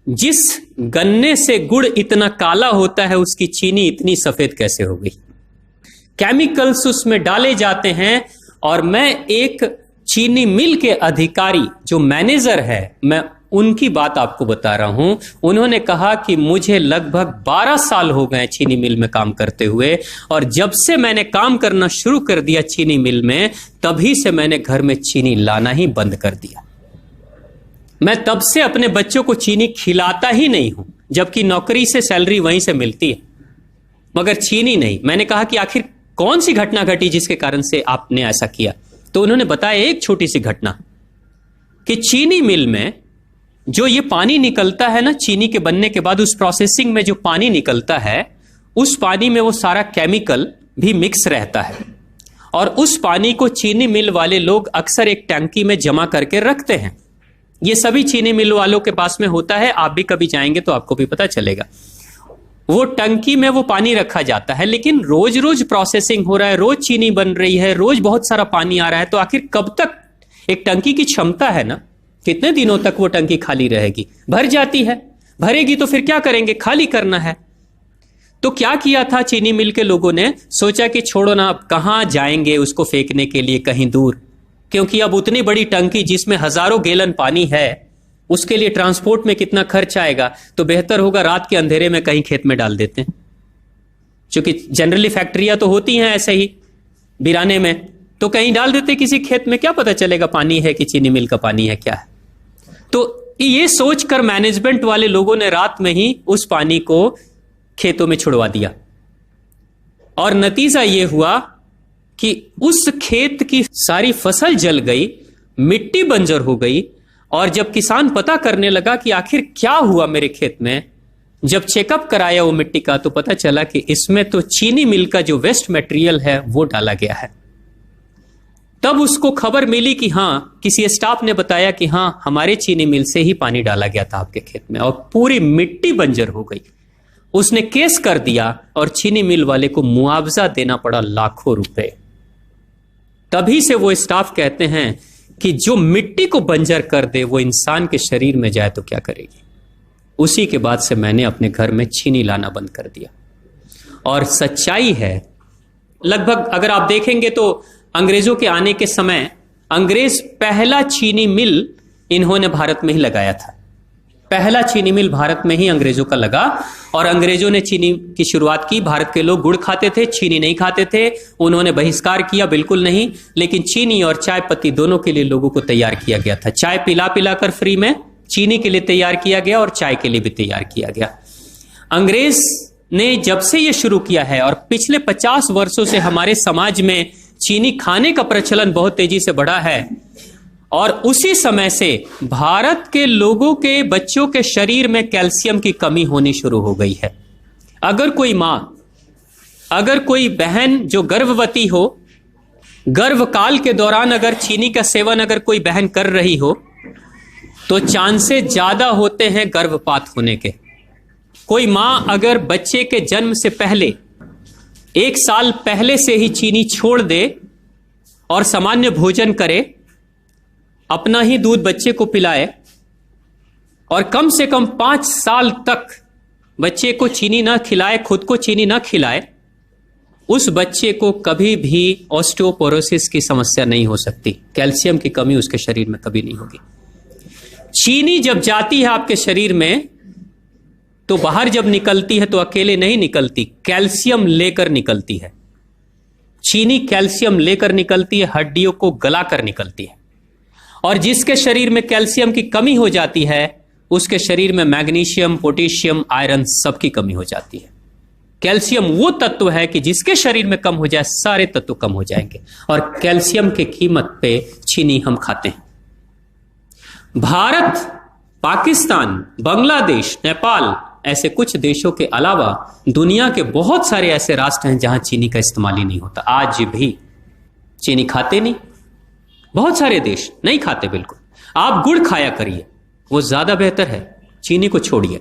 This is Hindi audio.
जिस गन्ने से गुड़ इतना काला होता है उसकी चीनी इतनी सफेद कैसे हो गई? केमिकल्स उसमें डाले जाते हैं। और मैं एक चीनी मिल के अधिकारी जो मैनेजर है, मैं उनकी बात आपको बता रहा हूं। उन्होंने कहा कि मुझे लगभग 12 साल हो गए चीनी मिल में काम करते हुए, और जब से मैंने काम करना शुरू कर दिया चीनी मिल में, तभी से मैंने घर में चीनी लाना ही बंद कर दिया। मैं तब से अपने बच्चों को चीनी खिलाता ही नहीं हूं, जबकि नौकरी से सैलरी वहीं से मिलती है, मगर चीनी नहीं। मैंने कहा कि आखिर कौन सी घटना घटी जिसके कारण से आपने ऐसा किया? तो उन्होंने बताया एक छोटी सी घटना कि चीनी मिल में जो ये पानी निकलता है ना, चीनी के बनने के बाद उस प्रोसेसिंग में जो पानी निकलता है, उस पानी में वो सारा केमिकल भी मिक्स रहता है, और उस पानी को चीनी मिल वाले लोग अक्सर एक टंकी में जमा करके रखते हैं। ये सभी चीनी मिल वालों के पास में होता है, आप भी कभी जाएंगे तो आपको भी पता चलेगा। वो टंकी में वो पानी रखा जाता है, लेकिन रोज रोज प्रोसेसिंग हो रहा है, रोज चीनी बन रही है, रोज बहुत सारा पानी आ रहा है, तो आखिर कब तक? एक टंकी की क्षमता है ना, कितने दिनों तक वो टंकी खाली रहेगी? भर जाती है, भरेगी तो फिर क्या करेंगे? खाली करना है। तो क्या किया था चीनी मिल के लोगों ने? सोचा कि छोड़ो ना, अब कहां जाएंगे उसको फेंकने के लिए कहीं दूर, क्योंकि अब उतनी बड़ी टंकी जिसमें हजारों गैलन पानी है, उसके लिए ट्रांसपोर्ट में कितना खर्च आएगा, तो बेहतर होगा रात के अंधेरे में कहीं खेत में डाल देते हैं। क्योंकि जनरली फैक्ट्रियां तो होती हैं ऐसे ही बिराने में, तो कहीं डाल देते किसी खेत में, क्या पता चलेगा पानी है कि चीनी मिल का पानी है क्या है। तो ये सोचकर मैनेजमेंट वाले लोगों ने रात में ही उस पानी को खेतों में छुड़वा दिया, और नतीजा ये हुआ कि उस खेत की सारी फसल जल गई, मिट्टी बंजर हो गई। और जब किसान पता करने लगा कि आखिर क्या हुआ मेरे खेत में, जब चेकअप कराया वो मिट्टी का, तो पता चला कि इसमें तो चीनी मिल का जो वेस्ट मटेरियल है वो डाला गया है। तब उसको खबर मिली कि हां, किसी स्टाफ ने बताया कि हां, हमारे चीनी मिल से ही पानी डाला गया था आपके खेत में, और पूरी मिट्टी बंजर हो गई। उसने केस कर दिया और चीनी मिल वाले को मुआवजा देना पड़ा लाखों रुपए। तभी से वो स्टाफ कहते हैं कि जो मिट्टी को बंजर कर दे वो इंसान के शरीर में जाए तो क्या करेगी। उसी के बाद से मैंने अपने घर में चीनी लाना बंद कर दिया। और सच्चाई है, लगभग अगर आप देखेंगे तो अंग्रेजों के आने के समय अंग्रेज पहला चीनी मिल इन्होंने भारत में ही लगाया था। पहला चीनी मिल भारत में ही अंग्रेजों का लगा, और अंग्रेजों ने चीनी की शुरुआत की। भारत के लोग गुड़ खाते थे, चीनी नहीं खाते थे। उन्होंने बहिष्कार किया, बिल्कुल नहीं, लेकिन चीनी और चाय पत्ती दोनों के लिए लोगों को तैयार किया गया था। चाय पिला पिलाकर फ्री में, चीनी के लिए तैयार किया गया और चाय के लिए भी तैयार किया गया। अंग्रेज ने जब से यह शुरू किया है, और पिछले 50 वर्षों से हमारे समाज में चीनी खाने का प्रचलन बहुत तेजी से बढ़ा है, और उसी समय से भारत के लोगों के बच्चों के शरीर में कैल्शियम की कमी होनी शुरू हो गई है। अगर कोई मां, अगर कोई बहन जो गर्भवती हो, गर्भकाल के दौरान अगर चीनी का सेवन अगर कोई बहन कर रही हो, तो चांसेस ज्यादा होते हैं गर्भपात होने के। कोई मां अगर बच्चे के जन्म से पहले 1 साल पहले से ही चीनी छोड़ दे और सामान्य भोजन करे, अपना ही दूध बच्चे को पिलाए, और कम से कम 5 साल तक बच्चे को चीनी ना खिलाए, खुद को चीनी ना खिलाए, उस बच्चे को कभी भी ऑस्टियोपोरोसिस की समस्या नहीं हो सकती। कैल्शियम की कमी उसके शरीर में कभी नहीं होगी। चीनी जब जाती है आपके शरीर में, तो बाहर जब निकलती है तो अकेले नहीं निकलती, कैल्शियम लेकर निकलती है। चीनी कैल्शियम लेकर निकलती है, हड्डियों को गलाकर निकलती है। और जिसके शरीर में कैल्शियम की कमी हो जाती है, उसके शरीर में मैग्नीशियम, पोटेशियम, आयरन सबकी कमी हो जाती है। कैल्शियम वो तत्व है कि जिसके शरीर में कम हो जाए, सारे तत्व कम हो जाएंगे, और कैल्शियम की कीमत पे चीनी हम खाते हैं। भारत, पाकिस्तान, बांग्लादेश, नेपाल, ऐसे कुछ देशों के अलावा दुनिया के बहुत सारे ऐसे राष्ट्र हैं जहां चीनी का इस्तेमाल ही नहीं होता। आज भी चीनी खाते नहीं, बहुत सारे देश नहीं खाते बिल्कुल। आप गुड़ खाया करिए, वो ज्यादा बेहतर है, चीनी को छोड़िए।